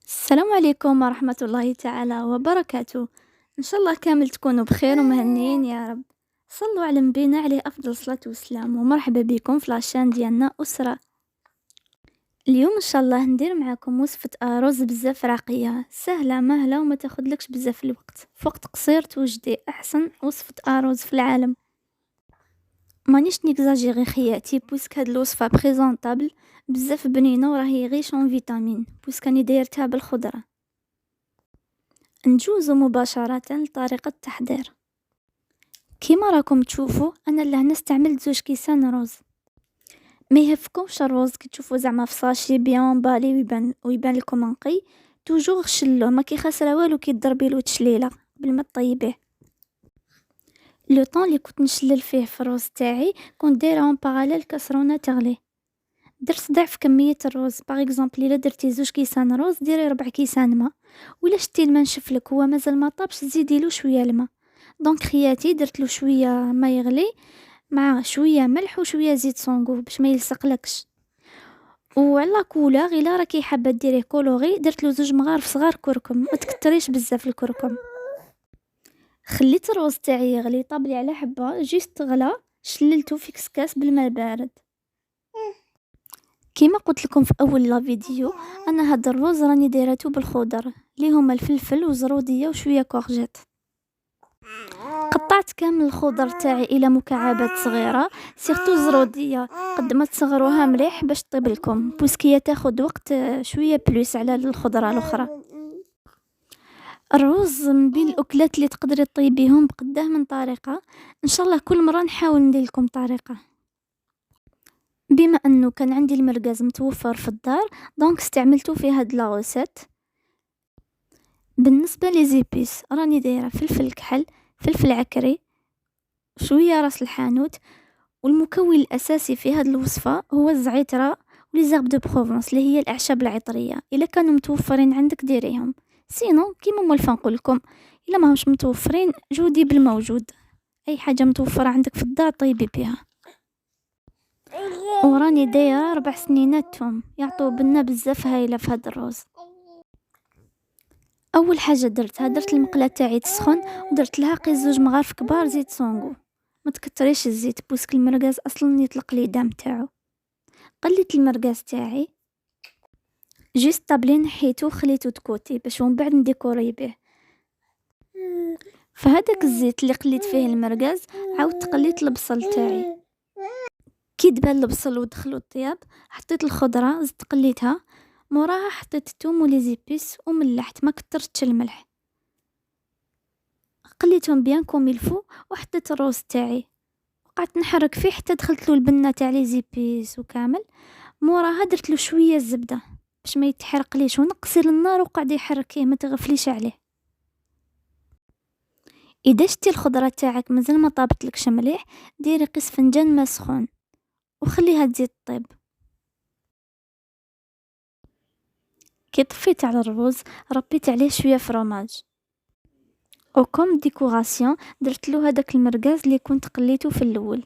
السلام عليكم ورحمة الله تعالى وبركاته. إن شاء الله كامل تكونوا بخير ومهنيين يا رب. صلوا على نبينا عليه أفضل الصلاة والسلام، ومرحبا بكم في لاشين ديالنا أسرة. اليوم إن شاء الله ندير معكم وصفة أرز بزاف راقية سهلة مهلة وما تاخدلكش بزاف الوقت، في وقت قصير توجدي أحسن وصفة أرز في العالم. مانيش نيكزاجيغي خياتي بويسك هاد الوصفة بريزونطابل بزاف بنينة وراهي غيش اون فيتامين بويسك راني دايرتها بالخضرة. نجوزو مباشرة لطريقة التحضير. كيما راكم تشوفوا انا لهنا استعملت 2 كيسان رز. ما يهفكمش الرز كي تشوفوا زعما في ساشي بيان بالي ويبان لكم نقي، توجور غسلوه ما كيخسر والو كي تضربيلو تشليله قبل ما طيبيه. لو طون اللي كنت نشلل فيه في الرز تاعي كنت دايره اون باراليل كاسرونه تغلي. درت ضعف كميه الرز، باغ اكزومبل الا درتي 2 كيسان رز ديري 4 كيسان ماء، ولا شتي الماء نشفلك هو مازال ما طابش تزيديلو شويه الماء. دونك خياتي درتلو شويه ما يغلي مع شويه ملح وشويه زيت صونغو باش ما يلصقلكش. وعلى كولور الا راكي حابه ديريه كولوري درتلو 2 مغارف صغار كركم، ما تكتريش بزاف الكركم. خليت الرز تاعي يغلي، طابلي على حبه جيست غلا، شللته في كسكاس بالماء بارد. كيما قلت لكم في اول لا فيديو، انا هاد الرز راني دايرته بالخضر اللي هما الفلفل وزروديه وشويه كورجيت. قطعت كامل الخضر تاعي الى مكعبات صغيره، سيرتو زروديه قد ما تصغروها مليح باش طيب لكم بوسكيه تاخد وقت شويه بلوس على الخضره الاخرى. الرز من بين الاكلات اللي تقدري طيبيهم بقداه من طريقه، ان شاء الله كل مره نحاول ندير لكم طريقه. بما انه كان عندي المرقاز متوفر في الدار دونك استعملته في هاد لاغوسيت. بالنسبه لي زيبيس راني دايره فلفل كحل، فلفل عكري، شويه راس الحانوت، والمكون الاساسي في هاد الوصفه هو الزعتره ولي زيرب دو بروفونس اللي هي الاعشاب العطريه. الا كانوا متوفرين عندك ديريهم، سينو كيما موالفه نقول لكم الا ما همش متوفرين جودي بالموجود، اي حاجه متوفره عندك في الدار طيبي بها. وراني دايره 4 سنينات توم يعطوا بنا بزاف هايله في هاد الرز. اول حاجه درت المقله تاعي تسخن ودرت لها قيس 2 مغارف كبار زيت صونغو. ما تكتريش الزيت بوسك المرقاز اصلا يطلق ليدام تاعو. قليت المرقاز تاعي جيست طابلين حيتو خليتو تكوتي باش ومن بعد نديكوري به. فهداك الزيت اللي قليت فيه المرقاز عاودت قليت البصل تاعي. كي دبال البصل ودخلوا الطياب حطيت الخضره زدت قليتها، موراها حطيت الثوم ولي زيبيس وملحت، ما كترتش الملح. قليتهم بيان كوميلفو وحطيت الروز تاعي وقعدت نحرك فيه حتى دخلت له البنه تاع لي زيبيس وكامل. موراها درت له شويه الزبده باش ما يتحرقليش، ونقصي النار وقعدي يحركيه ما تغفليش عليه. اذا شتي الخضره تاعك مازال ما طابتلكش مليح ديري قيس فنجان ما سخون وخليها تزيد طيب. كي طفيت على الرز ربيت عليه شويه فرماج، وكم ديكوراسيون درت له هذاك المرقاز اللي كنت قليته في الاول.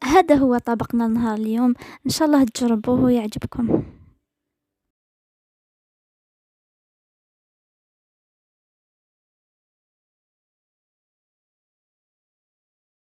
هذا هو طبقنا نهار اليوم، ان شاء الله تجربوه ويعجبكم.